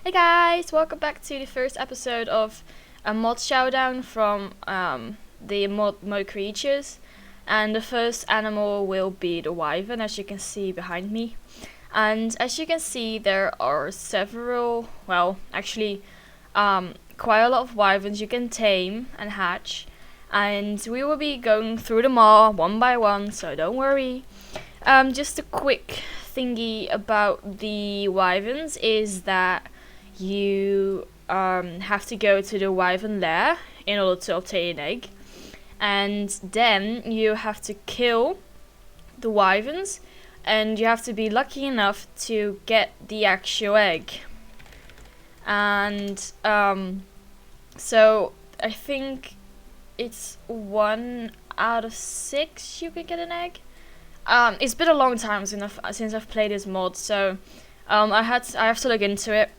Hey guys, welcome back to the first episode of a mod showdown from the mod creatures, and the first animal will be the wyvern, as you can see behind me. And as you can see, there are several, well, actually, quite a lot of wyverns you can tame and hatch, and we will be going through them all one by one, so don't worry. Just a quick thingy about the wyverns is that you have to go to the wyvern lair in order to obtain an egg, and then you have to kill the wyverns, and you have to be lucky enough to get the actual egg. And so I think it's 1 out of 6 you can get an egg. It's been a long time since I've played this mod, so I have to look into it.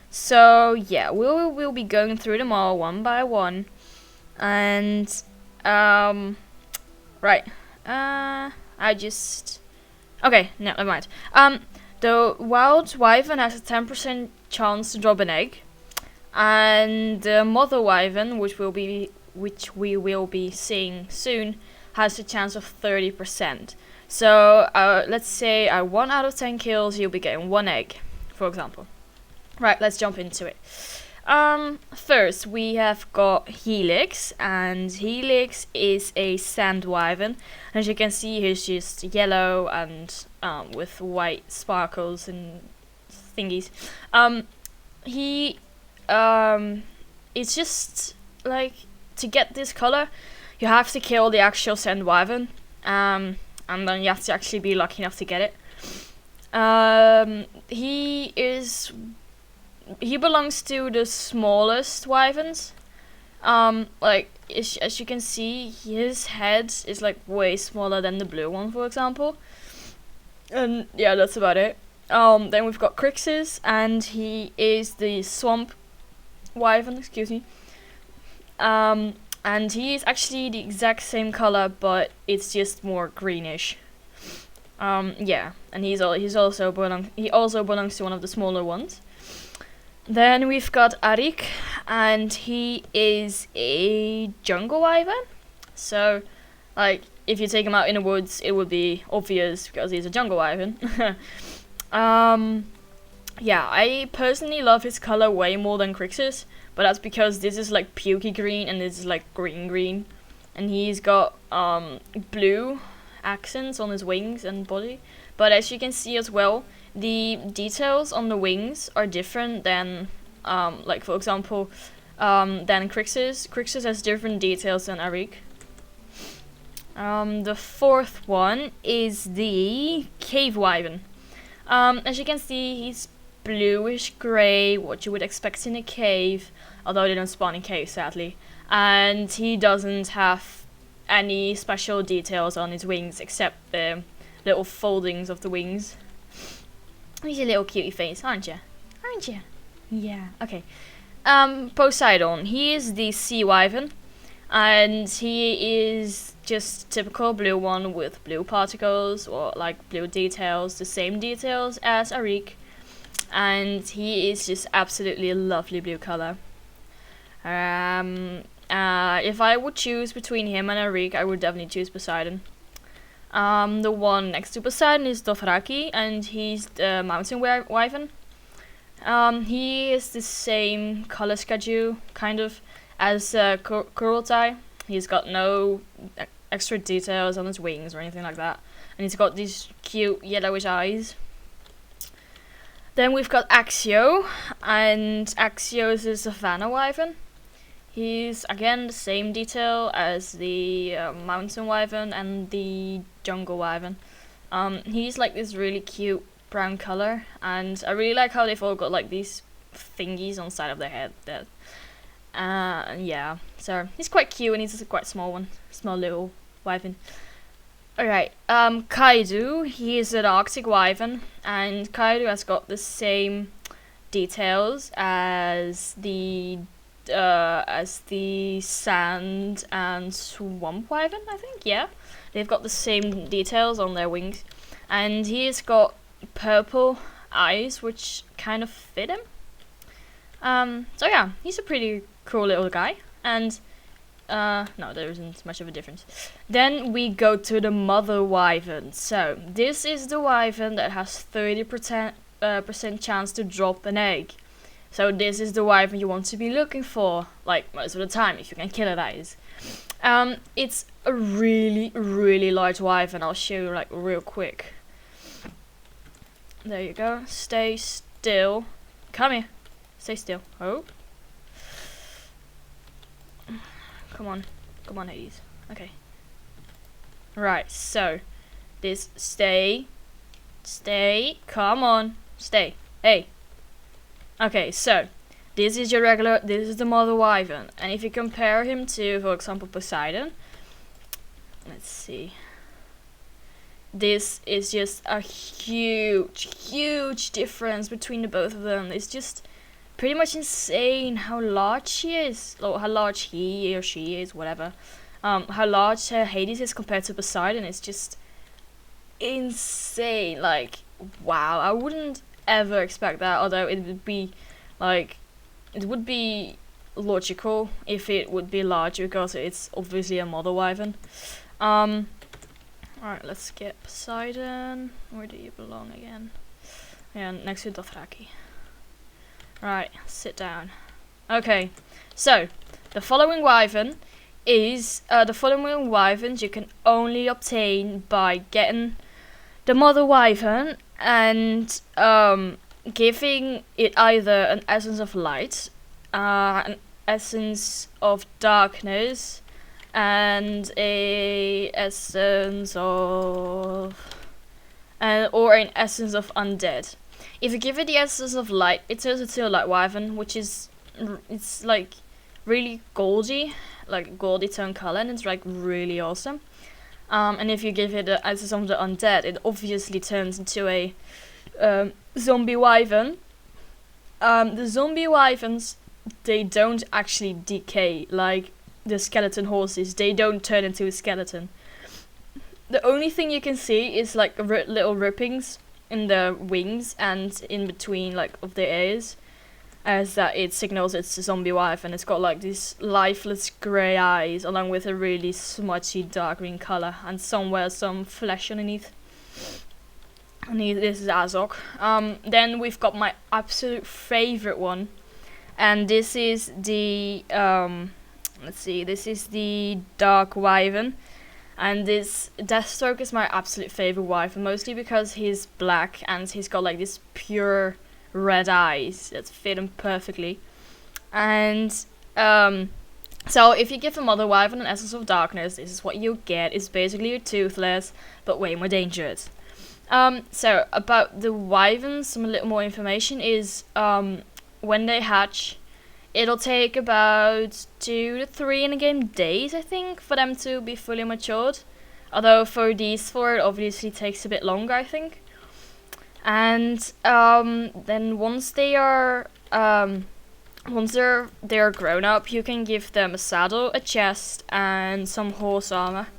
So yeah, we'll be going through them all one by one, and right. Okay, no, never mind. The wild wyvern has a 10% chance to drop an egg, and the mother wyvern, which we will be seeing soon, has a chance of 30%. So let's say 1 out of 10 kills, you'll be getting 1 egg, for example. Right, let's jump into it. First we have got Helix, and Helix is a sand wyvern. As you can see, he's just yellow and with white sparkles and thingies. He it's just like, to get this color, you have to kill the actual sand wyvern, and then you have to actually be lucky enough to get it. He belongs to the smallest wyverns. Like, as you can see, his head is like way smaller than the blue one, for example. And yeah, that's about it. Then we've got Crixus, and he is the swamp wyvern, excuse me. And he is actually the exact same color, but it's just more greenish. Yeah, and he also belongs to one of the smaller ones. Then we've got Arik, and he is a jungle wyvern. So, like, if you take him out in the woods, it would be obvious because he's a jungle wyvern. Yeah, I personally love his color way more than Crixus, but that's because this is like pukey green and this is like green, and he's got blue accents on his wings and body. But as you can see as well, the details on the wings are different than, like, for example, than Crixus. Crixus has different details than Arik. The fourth one is the cave wyvern. As you can see, he's bluish grey, what you would expect in a cave, although they don't spawn in caves, sadly. And he doesn't have any special details on his wings except the little foldings of the wings. He's a little cutie face, aren't you? Aren't you? Yeah, okay. Poseidon. He is the sea wyvern, and he is just typical blue one with blue particles, or like blue details, the same details as Arik. And he is just absolutely a lovely blue color. If I would choose between him and Arik, I would definitely choose Poseidon. The one next to Poseidon is Dothraki, and he's the mountain wyvern. He is the same color schedule, kind of, as Kurultai. He's got no extra details on his wings or anything like that, and he's got these cute yellowish eyes. Then we've got Axio, and Axio is a savannah wyvern. He's, again, the same detail as the mountain wyvern and the jungle wyvern. He's like this really cute brown color, and I really like how they've all got like these thingies on the side of their head. Yeah, so he's quite cute, and he's just a quite small one, small little wyvern. Alright, Kaidu, he is an Arctic wyvern, and Kaidu has got the same details as the sand and swamp wyvern, I think, yeah. They've got the same details on their wings, and he's got purple eyes which kind of fit him. So yeah, he's a pretty cool little guy, and no, there isn't much of a difference. Then we go to the Mother Wyvern. So this is the wyvern that has 30% chance to drop an egg. So this is the wyvern you want to be looking for, like most of the time, if you can kill it, that is. It's a really large wyvern. I'll show you like real quick. There you go. Stay still. Come here. Stay still. Oh. Come on, Hades. Okay. Right, so this stay, come on, stay. Hey. Okay, so this is this is the Mother Wyvern, and if you compare him to, for example, Poseidon, let's see. This is just a huge difference between the both of them. It's just pretty much insane how large she is, or how large he or she is, whatever. How large Hades is compared to Poseidon is just insane. Like, wow, I wouldn't ever expect that, although it would be logical if it would be large, because it's obviously a Mother Wyvern. Alright, let's get Poseidon. Where do you belong again? Yeah, next to Dothraki. Right, sit down. Okay, so the following wyvern is the following wyverns you can only obtain by getting the Mother Wyvern and giving it either an essence of light, an essence of darkness, and a essence of or an essence of undead. If you give it the essence of light, it turns into a light wyvern, which is it's like really goldy, like goldy tone color, and it's like really awesome. And if you give it the essence of the undead, it obviously turns into a zombie wyvern. The zombie wyverns, they don't actually decay like the skeleton horses. They don't turn into a skeleton. The only thing you can see is like little rippings in the wings and in between like of the ears, as that it signals it's a zombie wyvern. It's got like these lifeless grey eyes along with a really smudgy dark green colour, and somewhere some flesh underneath. And this is Azog. Then we've got my absolute favourite one, and this is the let's see, this is the Dark Wyvern. And this Deathstroke is my absolute favourite wyvern, mostly because he's black and he's got like this pure red eyes that fit him perfectly. And so if you give a Mother Wyvern an essence of darkness, this is what you get. It's basically a Toothless, but way more dangerous. So about the wyverns, some little more information is when they hatch, it'll take about 2 to 3 in-game days, I think, for them to be fully matured. Although for these four, it obviously takes a bit longer, I think. And then once they're grown up, you can give them a saddle, a chest, and some horse armor.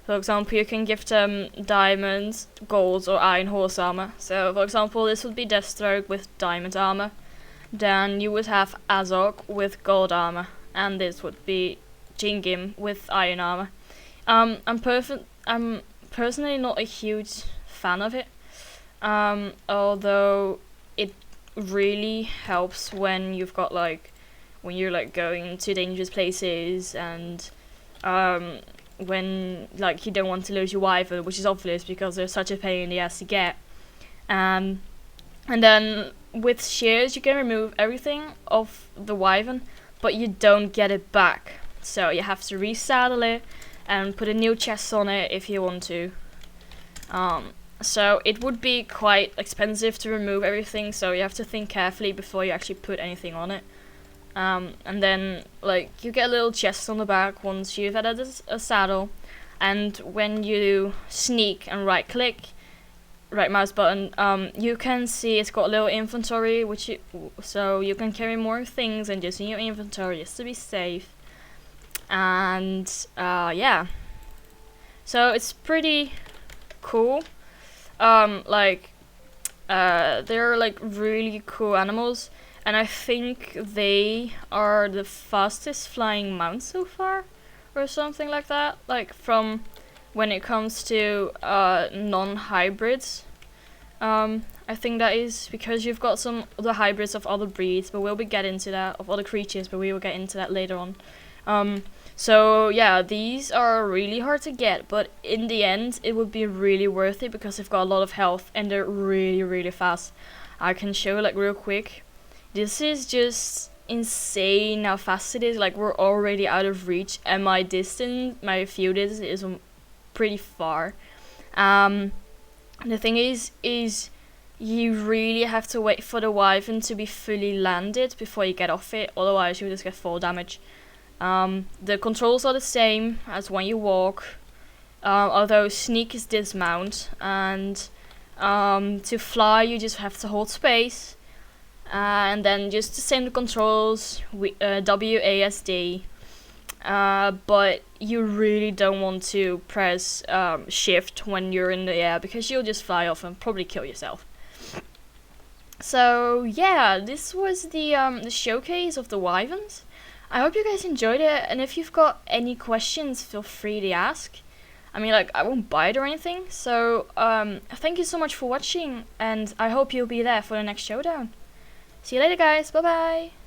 For example, you can give them diamond, gold, or iron horse armor. So, for example, this would be Deathstroke with diamond armor. Then you would have Azog with gold armor, and this would be Jingim with iron armor. I'm personally not a huge fan of it, although it really helps when you've got when you're going to dangerous places, and when you don't want to lose your wyvern, which is obvious because they're such a pain in the ass to get. And then with shears you can remove everything off the wyvern, but you don't get it back. So you have to resaddle it and put a new chest on it if you want to. So it would be quite expensive to remove everything, so you have to think carefully before you actually put anything on it. And then you get a little chest on the back once you've added a saddle, and when you sneak and right mouse button, you can see it's got a little inventory, so you can carry more things than just in your inventory just to be safe. And yeah, so it's pretty cool. They're like really cool animals, and I think they are the fastest flying mount so far, or something like that. Like from when it comes to non-hybrids. I think that is because you've got some other hybrids of other breeds, but we'll be getting into that, of other creatures, but we will get into that later on. So yeah, these are really hard to get, but in the end it would be really worth it because they've got a lot of health and they're really, really fast. I can show like real quick. This is just insane how fast it is. Like, we're already out of reach, and my distance, my field is pretty far. The thing is you really have to wait for the Wyvern to be fully landed before you get off it, otherwise you'll just get fall damage. The controls are the same as when you walk, although sneak is dismount, and to fly you just have to hold space, and then just the same controls, WASD. But you really don't want to press shift when you're in the air because you'll just fly off and probably kill yourself. So yeah, this was the showcase of the Wyverns. I hope you guys enjoyed it, and if you've got any questions, feel free to ask. I mean, like, I won't bite or anything. So thank you so much for watching, and I hope you'll be there for the next showdown. See you later, guys. Bye bye.